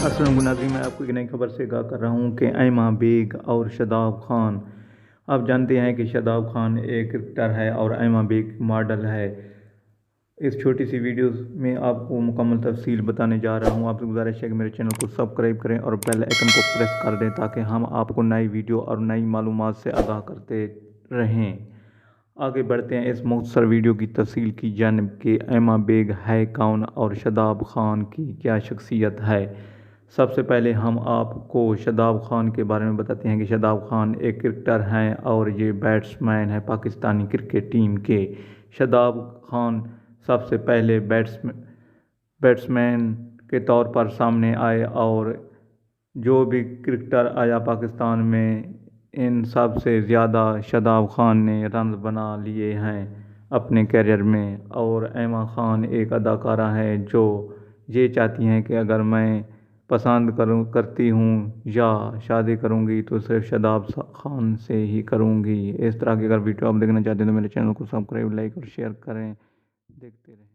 अस्सलाम नाज़रीन, मैं आपको एक नई खबर से आगाह कर रहा हूँ कि ऐमा बेग और शादाब खान। आप जानते हैं कि शादाब खान एक क्रिकेटर है और ऐमा बेग मॉडल है। इस छोटी सी वीडियो में आपको मुकम्मल तफसील बताने जा रहा हूँ। आपसे गुजारिश है कि मेरे चैनल को सब्सक्राइब करें और बेल आइकन को प्रेस कर दें ताकि हम आपको नई वीडियो और नई मालूमात से आगाह करते रहें। आगे बढ़ते हैं इस मुख्तसर वीडियो की तफसील की जानिब कि ऐमा बेग है कौन और शादाब खान की क्या शख्सियत है। सबसे पहले हम आपको शादाब खान के बारे में बताते हैं कि शादाब खान एक क्रिकेटर हैं और ये बैट्समैन है पाकिस्तानी क्रिकेट टीम के। शादाब खान सबसे पहले बैट्समैन के तौर पर सामने आए और जो भी क्रिकेटर आया पाकिस्तान में, इन सब से ज़्यादा शादाब खान ने रन बना लिए हैं अपने करियर में। और ऐमा खान एक अदाकारा है जो ये चाहती हैं कि अगर मैं पसंद करती हूँ या शादी करूँगी तो सिर्फ शादाब खान से ही करूँगी। इस तरह की अगर वीडियो आप देखना चाहते हैं तो मेरे चैनल को सब्सक्राइब, लाइक और शेयर करें। देखते रहें।